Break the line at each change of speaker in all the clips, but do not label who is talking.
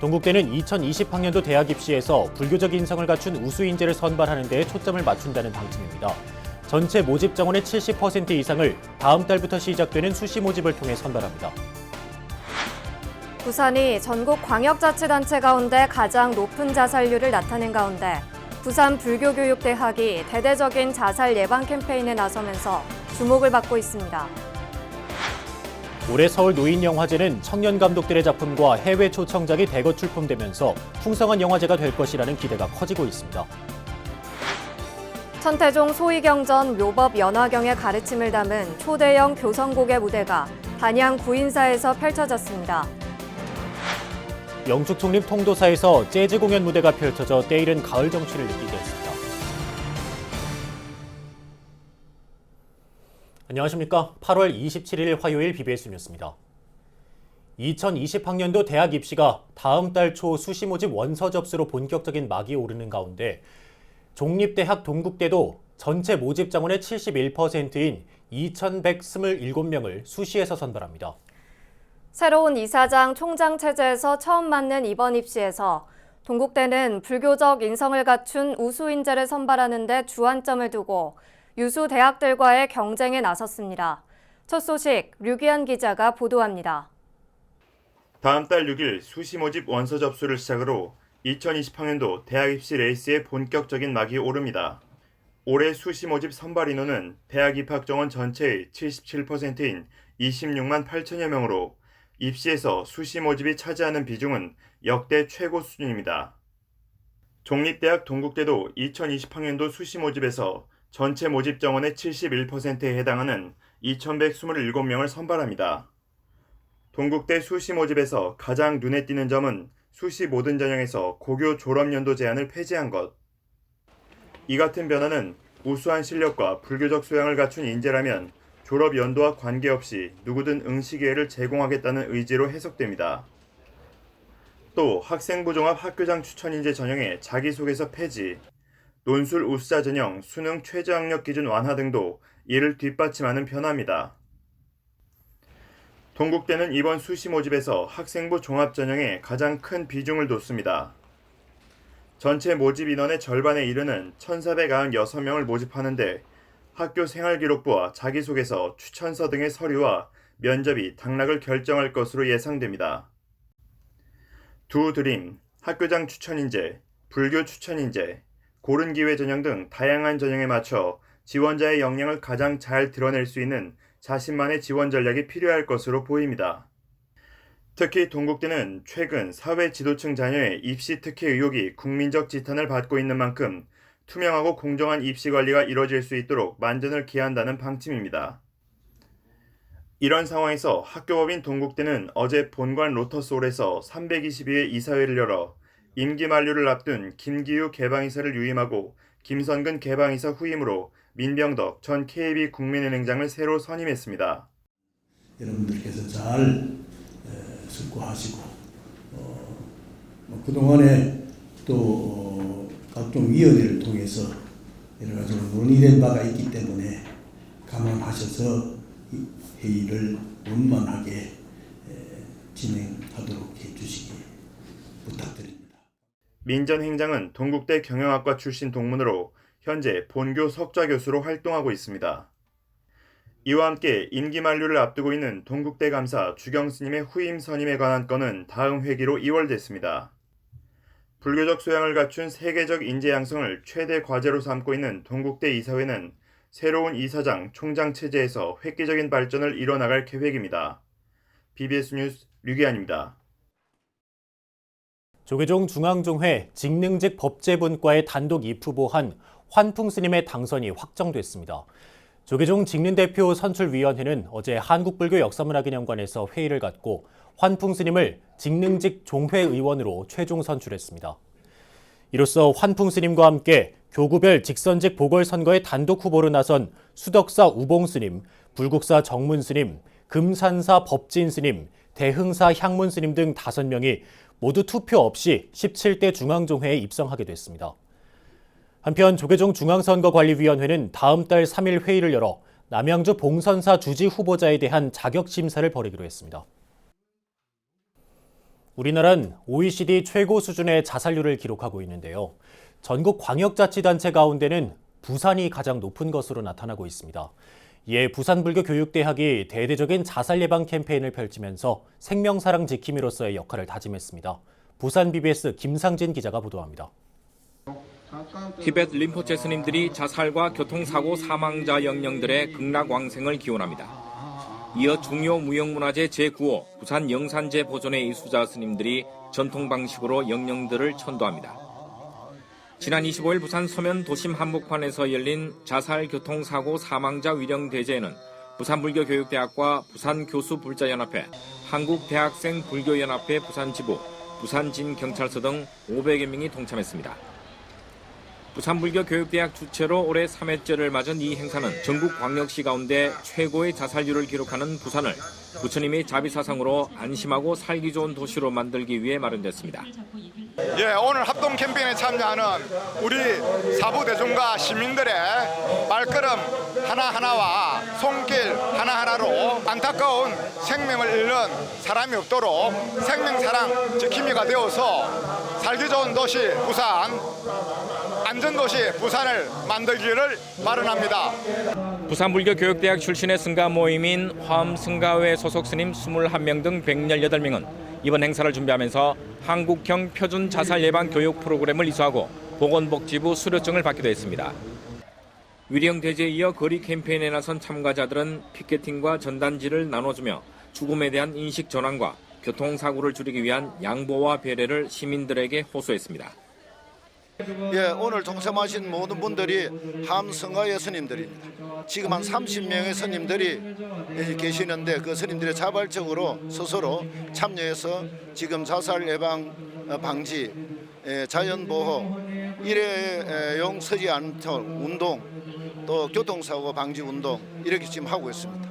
동국대는 2020학년도 대학 입시에서 불교적 인성을 갖춘 우수 인재를 선발하는 데에 초점을 맞춘다는 방침입니다. 전체 모집 정원의 70% 이상을 다음 달부터 시작되는 수시 모집을 통해 선발합니다.
부산이 전국 광역자치단체 가운데 가장 높은 자살률을 나타낸 가운데 부산 불교교육대학이 대대적인 자살 예방 캠페인에 나서면서 주목을 받고 있습니다.
올해 서울 노인영화제는 청년 감독들의 작품과 해외 초청작이 대거 출품되면서 풍성한 영화제가 될 것이라는 기대가 커지고 있습니다.
천태종 소위경전 묘법 연화경의 가르침을 담은 초대형 교성곡의 무대가 단양 구인사에서 펼쳐졌습니다.
영축 총립 통도사에서 재즈 공연 무대가 펼쳐져 때이른 가을 정취를 느끼게 했습니다. 안녕하십니까. 8월 27일 화요일 BBS 뉴스입니다. 2020학년도 대학 입시가 다음 달 초 수시 모집 원서 접수로 본격적인 막이 오르는 가운데 종립대학 동국대도 전체 모집 정원의 71%인 2,127명을 수시에서 선발합니다.
새로운 이사장 총장 체제에서 처음 맞는 이번 입시에서 동국대는 불교적 인성을 갖춘 우수 인재를 선발하는 데 주안점을 두고 유수 대학들과의 경쟁에 나섰습니다. 첫 소식 류기한 기자가 보도합니다.
다음 달 6일 수시 모집 원서 접수를 시작으로 2020학년도 대학 입시 레이스의 본격적인 막이 오릅니다. 올해 수시 모집 선발 인원은 대학 입학 정원 전체의 77%인 26만 8천여 명으로 입시에서 수시 모집이 차지하는 비중은 역대 최고 수준입니다. 종립대학 동국대도 2020학년도 수시 모집에서 전체 모집 정원의 71%에 해당하는 2,127명을 선발합니다. 동국대 수시 모집에서 가장 눈에 띄는 점은 수시 모든 전형에서 고교 졸업연도 제한을 폐지한 것. 이 같은 변화는 우수한 실력과 불교적 소양을 갖춘 인재라면 졸업 연도와 관계없이 누구든 응시 기회를 제공하겠다는 의지로 해석됩니다. 또 학생부 종합 학교장 추천 인재 전형의 자기소개서 폐지, 논술 우수자 전형 수능 최저학력 기준 완화 등도 이를 뒷받침하는 변화입니다. 동국대는 이번 수시 모집에서 학생부 종합 전형에 가장 큰 비중을 뒀습니다. 전체 모집 인원의 절반에 이르는 1,496명을 모집하는데 학교 생활기록부와 자기소개서, 추천서 등의 서류와 면접이 당락을 결정할 것으로 예상됩니다. 두 드림, 학교장 추천인재, 불교 추천인재, 고른기회 전형 등 다양한 전형에 맞춰 지원자의 역량을 가장 잘 드러낼 수 있는 자신만의 지원 전략이 필요할 것으로 보입니다. 특히 동국대는 최근 사회 지도층 자녀의 입시 특혜 의혹이 국민적 지탄을 받고 있는 만큼 투명하고 공정한 입시 관리가 이뤄질 수 있도록 만전을 기한다는 방침입니다. 이런 상황에서 학교법인 동국대는 어제 본관 로터스홀에서 322회 이사회를 열어 임기 만료를 앞둔 김기우 개방이사를 유임하고 김선근 개방이사 후임으로 민병덕 전 KB 국민은행장을 새로 선임했습니다.
여러분들께서 잘 숙고하시고 그동안에 또 각종 위원회를 통해서 여러 가지로 논의된 바가 있기 때문에 감안하셔서 회의를 원만하게 진행하도록 해주시기 부탁드립니다.
민 전 행장은 동국대 경영학과 출신 동문으로 현재 본교 석좌 교수로 활동하고 있습니다. 이와 함께 임기 만료를 앞두고 있는 동국대 감사 주경 스님의 후임 선임에 관한 건은 다음 회기로 이월됐습니다. 불교적 소양을 갖춘 세계적 인재 양성을 최대 과제로 삼고 있는 동국대 이사회는 새로운 이사장, 총장 체제에서 획기적인 발전을 이뤄나갈 계획입니다. BBS 뉴스 류기환입니다.
조계종 중앙종회 직능직 법제분과에 단독 입후보한 환풍 스님의 당선이 확정됐습니다. 조계종 직능대표 선출위원회는 어제 한국불교역사문화기념관에서 회의를 갖고 환풍 스님을 직능직 종회의원으로 최종 선출했습니다. 이로써 환풍 스님과 함께 교구별 직선직 보궐선거에 단독 후보로 나선 수덕사 우봉 스님, 불국사 정문 스님, 금산사 법진 스님, 대흥사 향문 스님 등 5명이 모두 투표 없이 17대 중앙종회에 입성하게 됐습니다. 한편 조계종 중앙선거관리위원회는 다음 달 3일 회의를 열어 남양주 봉선사 주지 후보자에 대한 자격 심사를 벌이기로 했습니다. 우리나라는 OECD 최고 수준의 자살률을 기록하고 있는데요. 전국 광역자치단체 가운데는 부산이 가장 높은 것으로 나타나고 있습니다. 이에 부산불교교육대학이 대대적인 자살 예방 캠페인을 펼치면서 생명사랑 지킴이로서의 역할을 다짐했습니다. 부산 BBS 김상진 기자가 보도합니다.
티벳 림포체 스님들이 자살과 교통사고 사망자 영령들의 극락왕생을 기원합니다. 이어 중요 무형문화재 제9호 부산 영산제 보존회 이수자 스님들이 전통 방식으로 영령들을 천도합니다. 지난 25일 부산 서면 도심 한복판에서 열린 자살 교통사고 사망자 위령대제에는 부산불교교육대학과 부산교수불자연합회, 한국대학생불교연합회 부산지부, 부산진경찰서 등 500여 명이 동참했습니다. 부산불교교육대학 주최로 올해 3회째를 맞은 이 행사는 전국 광역시 가운데 최고의 자살률을 기록하는 부산을 부처님의 자비사상으로 안심하고 살기 좋은 도시로 만들기 위해 마련됐습니다.
오늘 합동 캠페인에 참여하는 우리 사부대중과 시민들의 발걸음 하나하나와 손길 하나하나로 안타까운 생명을 잃는 사람이 없도록 생명사랑 지킴이가 되어서 살기 좋은 도시 부산, 안전도시 부산을 만들기를 바람합니다.
부산불교교육대학 출신의 승가 모임인 화엄승가회 소속 스님 21명 등 118명은 이번 행사를 준비하면서 한국형 표준 자살 예방 교육 프로그램을 이수하고 보건복지부 수료증을 받기도 했습니다. 위령대제에 이어 거리 캠페인에 나선 참가자들은 피켓팅과 전단지를 나눠주며 죽음에 대한 인식 전환과 교통사고를 줄이기 위한 양보와 배려를 시민들에게 호소했습니다.
오늘 동참하신 모든 분들이 함성가의 스님들입니다. 지금 한 30명의 스님들이 계시는데 그 스님들이 자발적으로 스스로 참여해서 지금 자살 예방 방지, 자연보호, 일회용 서지 않도록 운동, 또 교통사고 방지 운동 이렇게 지금 하고 있습니다.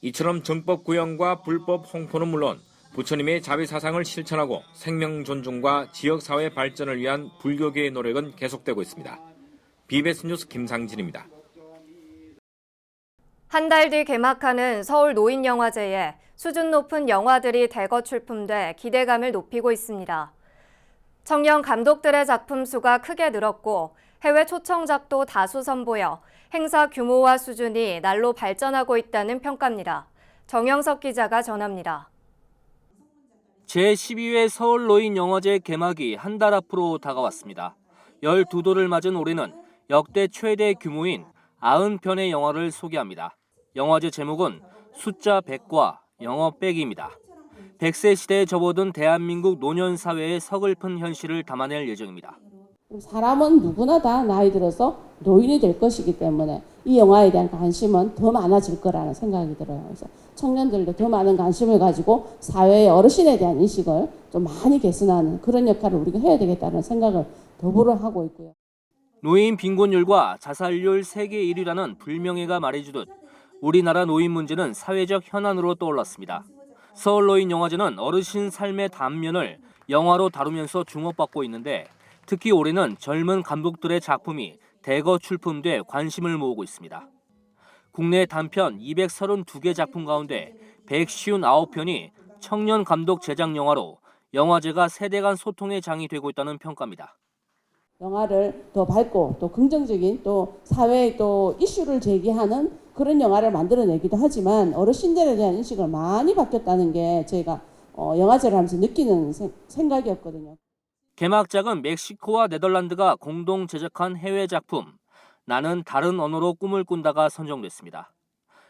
이처럼 정법 구현과 불법 홍포는 물론 부처님의 자비사상을 실천하고 생명 존중과 지역사회 발전을 위한 불교계의 노력은 계속되고 있습니다. BBS 뉴스 김상진입니다.
한 달 뒤 개막하는 서울 노인영화제에 수준 높은 영화들이 대거 출품돼 기대감을 높이고 있습니다. 청년 감독들의 작품 수가 크게 늘었고 해외 초청작도 다수 선보여 행사 규모와 수준이 날로 발전하고 있다는 평가입니다. 정영석 기자가 전합니다.
제12회 서울 노인 영화제 개막이 한 달 앞으로 다가왔습니다. 12도를 맞은 올해는 역대 최대 규모인 90편의 영화를 소개합니다. 영화제 제목은 숫자 100과 영어 빼기입니다. 100세 시대에 접어든 대한민국 노년 사회의 서글픈 현실을 담아낼 예정입니다.
사람은 누구나 다 나이 들어서 노인이 될 것이기 때문에 이 영화에 대한 관심은 더 많아질 거라는 생각이 들어요. 그래서 청년들도 더 많은 관심을 가지고 사회의 어르신에 대한 인식을 좀 많이 개선하는 그런 역할을 우리가 해야 되겠다는 생각을 더불어 하고 있고요.
노인 빈곤율과 자살률 세계 1위라는 불명예가 말해주듯 우리나라 노인 문제는 사회적 현안으로 떠올랐습니다. 서울 노인 영화제는 어르신 삶의 단면을 영화로 다루면서 주목받고 있는데 특히 올해는 젊은 감독들의 작품이 대거 출품돼 관심을 모으고 있습니다. 국내 단편 232개 작품 가운데 159편이 청년 감독 제작 영화로 영화제가 세대 간 소통의 장이 되고 있다는 평가입니다.
영화를 더 밝고 또 긍정적인 또 사회의 또 이슈를 제기하는 그런 영화를 만들어내기도 하지만 어르신들에 대한 인식을 많이 바뀌었다는 게 저희가 영화제를 하면서 느끼는 생각이었거든요.
개막작은 멕시코와 네덜란드가 공동 제작한 해외 작품 나는 다른 언어로 꿈을 꾼다가 선정됐습니다.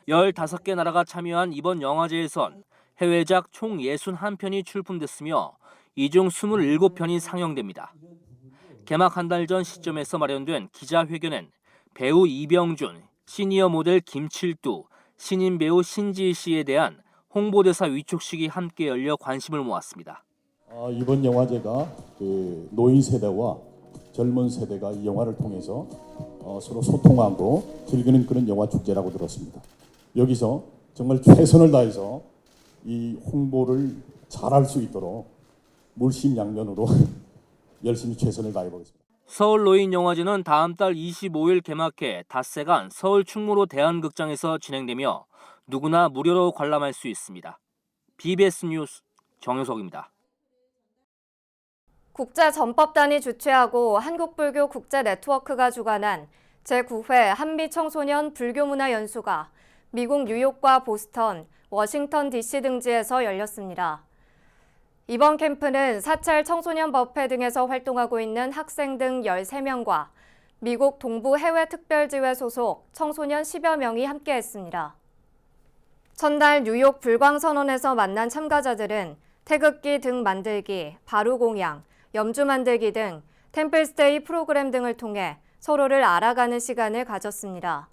15개 나라가 참여한 이번 영화제에선 해외작 총 61편이 출품됐으며 이 중 27편이 상영됩니다. 개막 한 달 전 시점에서 마련된 기자회견엔 배우 이병준, 시니어 모델 김칠두, 신인 배우 신지희 씨에 대한 홍보대사 위촉식이 함께 열려 관심을 모았습니다.
이번 영화제가 노인 세대와 젊은 세대가 이 영화를 통해서 서로 소통하고 즐기는 그런 영화 축제라고 들었습니다. 여기서 정말 최선을 다해서 이 홍보를 잘할 수 있도록 물심양면으로 열심히 최선을 다해보겠습니다.
서울 노인 영화제는 다음 달 25일 개막해 닷새간 서울 충무로 대한극장에서 진행되며 누구나 무료로 관람할 수 있습니다. BBS 뉴스 정효석입니다.
국제전법단이 주최하고 한국불교 국제네트워크가 주관한 제9회 한미청소년 불교문화연수가 미국 뉴욕과 보스턴, 워싱턴 DC 등지에서 열렸습니다. 이번 캠프는 사찰 청소년법회 등에서 활동하고 있는 학생 등 13명과 미국 동부 해외특별지회 소속 청소년 10여 명이 함께했습니다. 첫날 뉴욕 불광선언에서 만난 참가자들은 태극기 등 만들기, 바루공양, 염주 만들기 등 템플스테이 프로그램 등을 통해 서로를 알아가는 시간을 가졌습니다.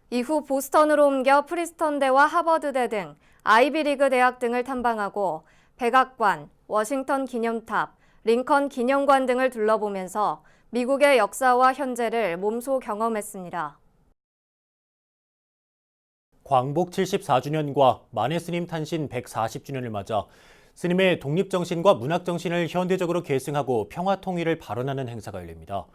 이후 보스턴으로 옮겨 프리스턴대와 하버드대 등 아이비리그 대학 등을 탐방하고 백악관, 워싱턴 기념탑, 링컨 기념관 등을 둘러보면서 미국의 역사와 현재를 몸소 경험했습니다.
광복 74주년과 만해 스님 탄신 140주년을 맞아 스님의 독립정신과 문학정신을 현대적으로 계승하고 평화통일을 발언하는 행사가 열립니다.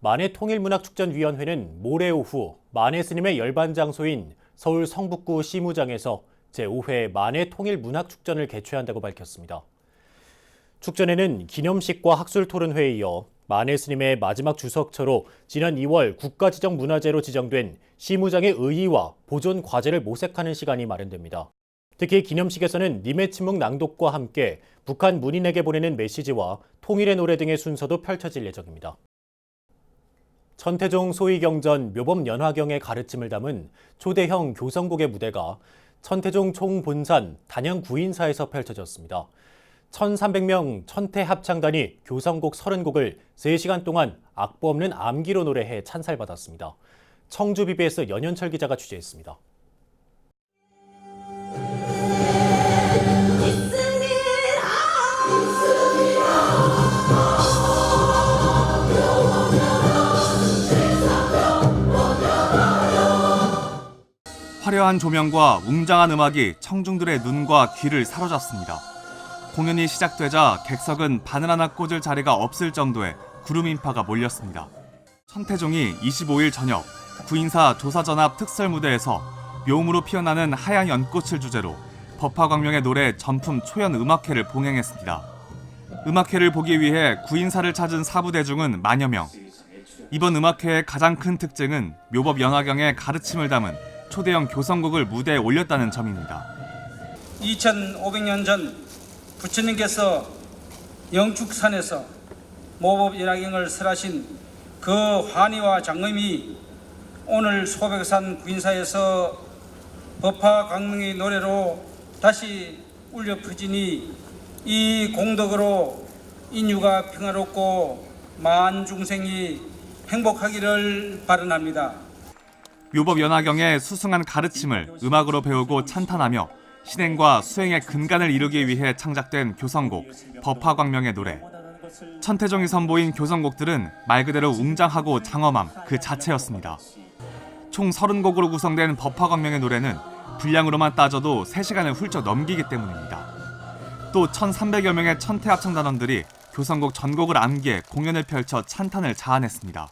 만해통일문학축전위원회는 모레 오후 만해 스님의 열반 장소인 서울 성북구 시무장에서 제5회 만해통일문학축전을 개최한다고 밝혔습니다. 축전에는 기념식과 학술토론회에 이어 만해 스님의 마지막 주석처로 지난 2월 국가지정문화재로 지정된 시무장의 의의와 보존 과제를 모색하는 시간이 마련됩니다. 특히 기념식에서는 님의 침묵 낭독과 함께 북한 문인에게 보내는 메시지와 통일의 노래 등의 순서도 펼쳐질 예정입니다. 천태종 소위경전 묘법 연화경의 가르침을 담은 초대형 교성곡의 무대가 천태종 총본산 단양 구인사에서 펼쳐졌습니다. 1,300명 천태 합창단이 교성곡 30곡을 3시간 동안 악보 없는 암기로 노래해 찬살받았습니다. 청주 BBS 연현철 기자가 취재했습니다.
화려한 조명과 웅장한 음악이 청중들의 눈과 귀를 사로잡습니다. 공연이 시작되자 객석은 바늘 하나 꽂을 자리가 없을 정도의 구름 인파가 몰렸습니다. 천태종이 25일 저녁 구인사 조사전합 특설 무대에서 묘음으로 피어나는 하얀 연꽃을 주제로 법화광명의 노래 전품 초연 음악회를 봉행했습니다. 음악회를 보기 위해 구인사를 찾은 사부대중은 만여 명. 이번 음악회의 가장 큰 특징은 묘법 연화경의 가르침을 담은 초대형 교성곡을 무대에 올렸다는 점입니다.
2500년 전 부처님께서 영축산에서 모법 연화경을 설하신 그 환희와 장엄이 오늘 소백산 구인사에서 법화광명의 노래로 다시 울려 퍼지니 이 공덕으로 인류가 평화롭고 만중생이 행복하기를 바라옵니다.
묘법 연화경의 수승한 가르침을 음악으로 배우고 찬탄하며 신행과 수행의 근간을 이루기 위해 창작된 교성곡 법화광명의 노래. 천태종이 선보인 교성곡들은 말 그대로 웅장하고 장엄함 그 자체였습니다. 총 30곡으로 구성된 법화광명의 노래는 분량으로만 따져도 3시간을 훌쩍 넘기기 때문입니다. 또 1,300여 명의 천태 합창단원들이 교성곡 전곡을 암기해 공연을 펼쳐 찬탄을 자아냈습니다.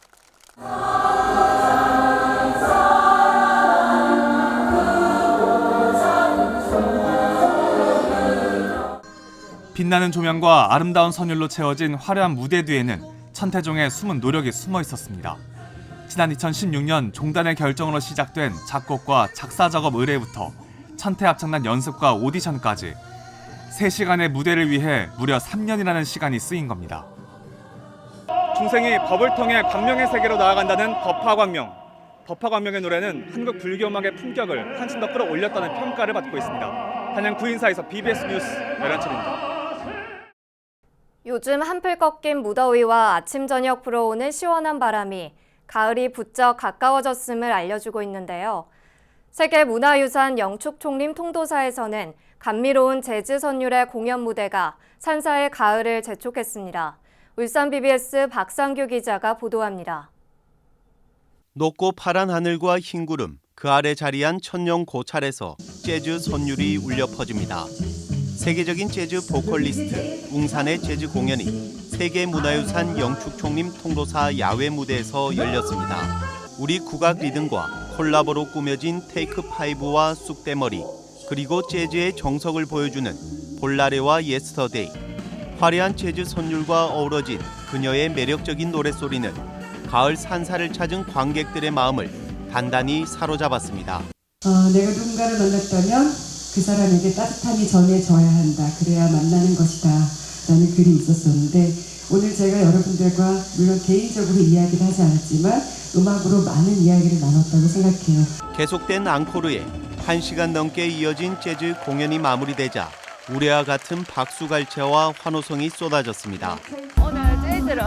빛나는 조명과 아름다운 선율로 채워진 화려한 무대 뒤에는 천태종의 숨은 노력이 숨어 있었습니다. 지난 2016년 종단의 결정으로 시작된 작곡과 작사 작업 의뢰부터 천태 합창단 연습과 오디션까지 3시간의 무대를 위해 무려 3년이라는 시간이 쓰인 겁니다.
중생이 법을 통해 광명의 세계로 나아간다는 법화광명. 법화광명의 노래는 한국 불교음악의 품격을 한층 더 끌어올렸다는 평가를 받고 있습니다. 단양 구인사에서 BBS 뉴스 연현철입니다.
요즘 한풀 꺾인 무더위와 아침 저녁 불어오는 시원한 바람이 가을이 부쩍 가까워졌음을 알려주고 있는데요. 세계문화유산 영축총림 통도사에서는 감미로운 재즈 선율의 공연 무대가 산사의 가을을 재촉했습니다. 울산 BBS 박상규 기자가 보도합니다.
높고 파란 하늘과 흰 구름, 그 아래 자리한 천령 고찰에서 재즈 선율이 울려 퍼집니다. 세계적인 재즈 보컬리스트 웅산의 재즈 공연이 세계문화유산 영축총림 통도사 야외 무대에서 열렸습니다. 우리 국악 리듬과 콜라보로 꾸며진 테이크 파이브와 쑥대머리, 그리고 재즈의 정석을 보여주는 볼라레와 예스터데이, 화려한 재즈 선율과 어우러진 그녀의 매력적인 노랫소리는 가을 산사를 찾은 관객들의 마음을 단단히 사로잡았습니다.
내가 누군가를 만났다면 그 사람에게 따뜻함이 전해져야 한다. 그래야 만나는 것이다. 라는 글이 있었었는데 오늘 제가 여러분들과 물론 개인적으로 이야기를 하지 않았지만 음악으로 많은 이야기를 나눴다고 생각해요.
계속된 앙코르에 1시간 넘게 이어진 재즈 공연이 마무리되자 우레와 같은 박수갈채와 환호성이 쏟아졌습니다.
오늘 재즈를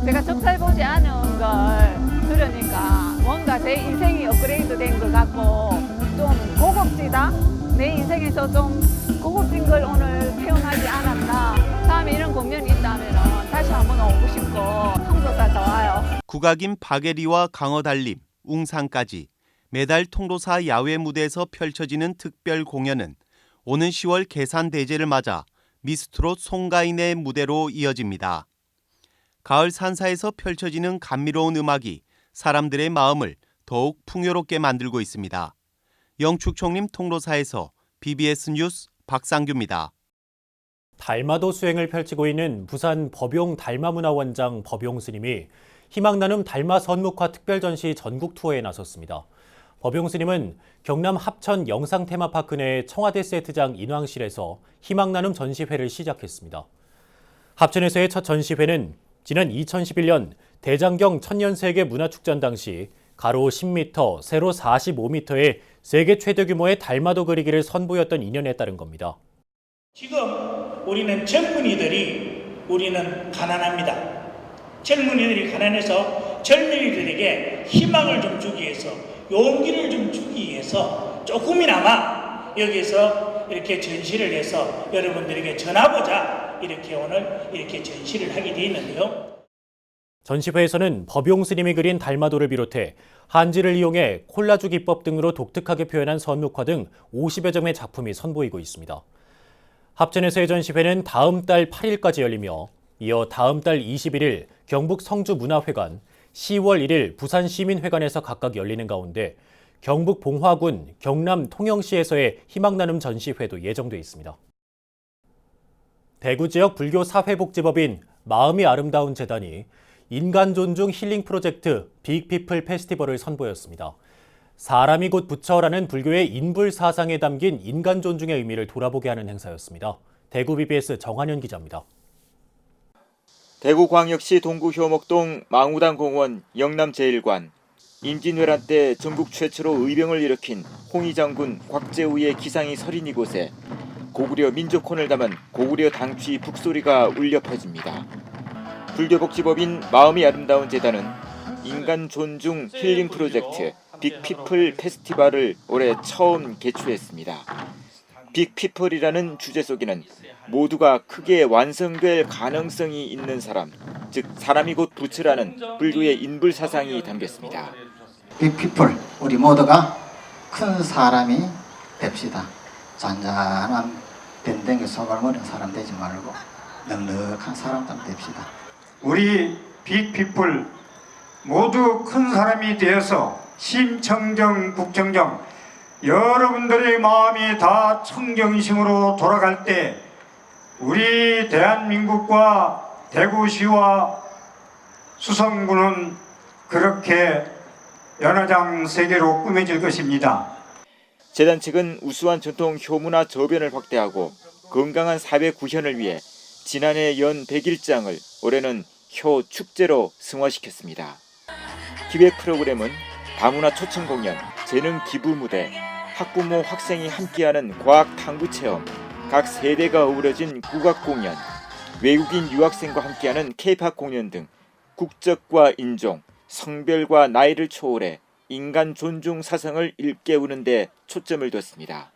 제가 접해보지 않은 걸 들으니까 뭔가 제 인생이 업그레이드 된 것 같고 좀 고급지다? 내 인생에서 좀 고급진 걸 오늘 표현하지 않았나. 다음에 이런 공연이 있다면 다시 한번 오고 싶고 통도사 좋아요.
국악인 박예리와 강어달림, 웅산까지 매달 통도사 야외 무대에서 펼쳐지는 특별 공연은 오는 10월 계산대제를 맞아 미스트롯 송가인의 무대로 이어집니다. 가을 산사에서 펼쳐지는 감미로운 음악이 사람들의 마음을 더욱 풍요롭게 만들고 있습니다. 영축총림 통로사에서 BBS 뉴스 박상규입니다.
달마도 수행을 펼치고 있는 부산 법용 달마문화원장 법용 스님이 희망나눔 달마 선묵화 특별전시 전국 투어에 나섰습니다. 법용 스님은 경남 합천 영상 테마파크 내 청와대 세트장 인왕실에서 희망나눔 전시회를 시작했습니다. 합천에서의 첫 전시회는 지난 2011년 대장경 천년세계 문화축전 당시 가로 10m, 세로 45m의 세계 최대 규모의 달마도 그리기를 선보였던 인연에 따른 겁니다.
지금 우리는 우리는 가난합니다. 젊은이들이 가난해서 젊은이들에게 희망을 좀 주기 위해서, 용기를 좀 주기 위해서 조금이나마 여기서 이렇게 전시를 해서 여러분들에게 전하고자 이렇게 오늘 이렇게 전시를 하게 되어 있는데요.
전시회에서는 법용 스님이 그린 달마도를 비롯해 한지를 이용해 콜라주 기법 등으로 독특하게 표현한 선묵화 등 50여 점의 작품이 선보이고 있습니다. 합천에서의 전시회는 다음 달 8일까지 열리며 이어 다음 달 21일 경북 성주문화회관, 10월 1일 부산시민회관에서 각각 열리는 가운데 경북 봉화군, 경남 통영시에서의 희망나눔 전시회도 예정돼 있습니다. 대구 지역 불교 사회복지법인 마음이 아름다운 재단이 인간 존중 힐링 프로젝트 빅피플 페스티벌을 선보였습니다. 사람이 곧 부처라는 불교의 인불 사상에 담긴 인간 존중의 의미를 돌아보게 하는 행사였습니다. 대구 BBS 정한현 기자입니다.
대구광역시 동구 효목동 망우당 공원 영남제일관, 임진왜란 때 전국 최초로 의병을 일으킨 홍의장군 곽재우의 기상이 서린 이곳에 고구려 민족혼을 담은 고구려 당취 북소리가 울려 퍼집니다. 불교복지법인 마음이 아름다운 재단은 인간 존중 힐링 프로젝트 빅피플 페스티벌을 올해 처음 개최했습니다. 빅피플이라는 주제 속에는 모두가 크게 완성될 가능성이 있는 사람, 즉 사람이 곧 부처라는 불교의 인불 사상이 담겼습니다.
빅피플, 우리 모두가 큰 사람이 됩시다. 잔잔한 밴댕이 소갈머리는 사람 되지 말고 넉넉한 사람 됩시다.
우리 빅피플 모두 큰 사람이 되어서 심청정 국청정 여러분들의 마음이 다 청정심으로 돌아갈 때 우리 대한민국과 대구시와 수성구는 그렇게 연화장 세계로 꾸며질 것입니다.
재단 측은 우수한 전통 효문화 저변을 확대하고 건강한 사회 구현을 위해 지난해 연 100일장을 올해는 효 축제로 승화시켰습니다. 기획 프로그램은 다문화 초청 공연, 재능 기부 무대, 학부모 학생이 함께하는 과학 탐구 체험, 각 세대가 어우러진 국악 공연, 외국인 유학생과 함께하는 K-팝 공연 등 국적과 인종, 성별과 나이를 초월해 인간 존중 사상을 일깨우는 데 초점을 뒀습니다.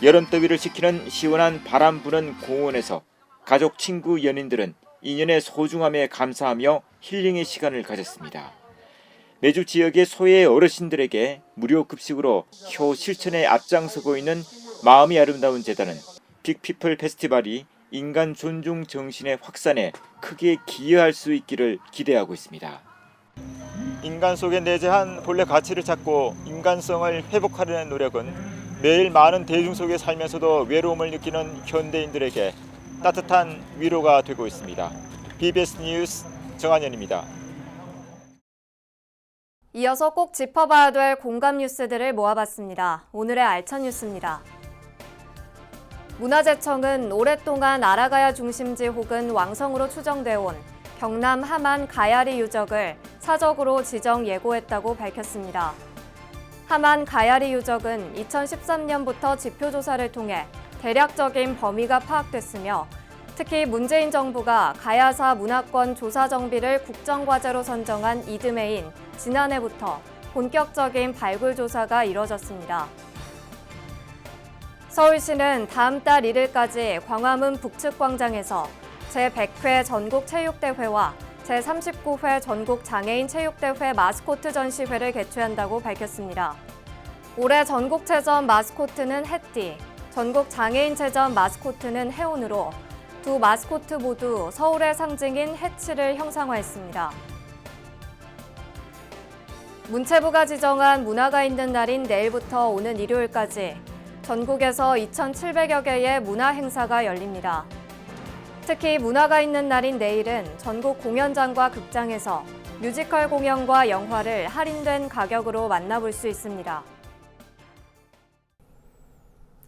여름더위를 식히는 시원한 바람 부는 공원에서 가족, 친구, 연인들은 인연의 소중함에 감사하며 힐링의 시간을 가졌습니다. 매주 지역의 소외 어르신들에게 무료 급식으로 효 실천에 앞장서고 있는 마음이 아름다운 재단은 빅피플 페스티벌이 인간 존중 정신의 확산에 크게 기여할 수 있기를 기대하고 있습니다. 인간 속에 내재한 본래 가치를 찾고 인간성을 회복하려는 노력은 매일 많은 대중 속에 살면서도 외로움을 느끼는 현대인들에게 따뜻한 위로가 되고 있습니다. BBS 뉴스 정한현입니다.
이어서 꼭 짚어봐야 될 공감 뉴스들을 모아봤습니다. 오늘의 알찬 뉴스입니다. 문화재청은 오랫동안 아라가야 중심지 혹은 왕성으로 추정돼 온 경남 함안 가야리 유적을 사적으로 지정 예고했다고 밝혔습니다. 함안 가야리 유적은 2013년부터 지표조사를 통해 대략적인 범위가 파악됐으며 특히 문재인 정부가 가야사 문화권 조사 정비를 국정과제로 선정한 이듬해인 지난해부터 본격적인 발굴 조사가 이뤄졌습니다. 서울시는 다음 달 1일까지 광화문 북측광장에서 제100회 전국체육대회와 제39회 전국장애인체육대회 마스코트 전시회를 개최한다고 밝혔습니다. 올해 전국체전 마스코트는 해띠, 전국장애인체전 마스코트는 해온으로 두 마스코트 모두 서울의 상징인 해치를 형상화했습니다. 문체부가 지정한 문화가 있는 날인 내일부터 오는 일요일까지 전국에서 2,700여 개의 문화 행사가 열립니다. 특히 문화가 있는 날인 내일은 전국 공연장과 극장에서 뮤지컬 공연과 영화를 할인된 가격으로 만나볼 수 있습니다.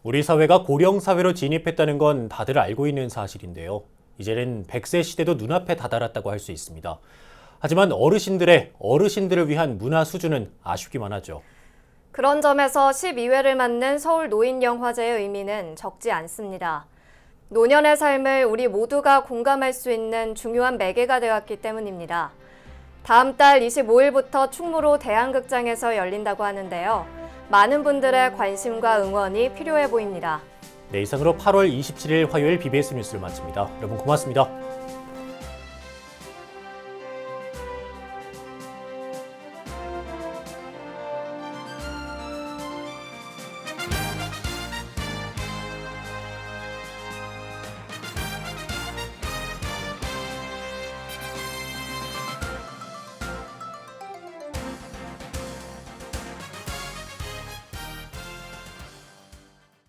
우리 사회가 고령 사회로 진입했다는 건 다들 알고 있는 사실인데요. 이제는 100세 시대도 눈앞에 다다랐다고 할 수 있습니다. 하지만 어르신들을 위한 문화 수준은 아쉽기만 하죠.
그런 점에서 12회를 맞는 서울 노인영화제의 의미는 적지 않습니다. 노년의 삶을 우리 모두가 공감할 수 있는 중요한 매개가 되었기 때문입니다. 다음 달 25일부터 충무로 대한극장에서 열린다고 하는데요. 많은 분들의 관심과 응원이 필요해 보입니다.
네, 이상으로 8월 27일 화요일 BBS 뉴스를 마칩니다. 여러분 고맙습니다.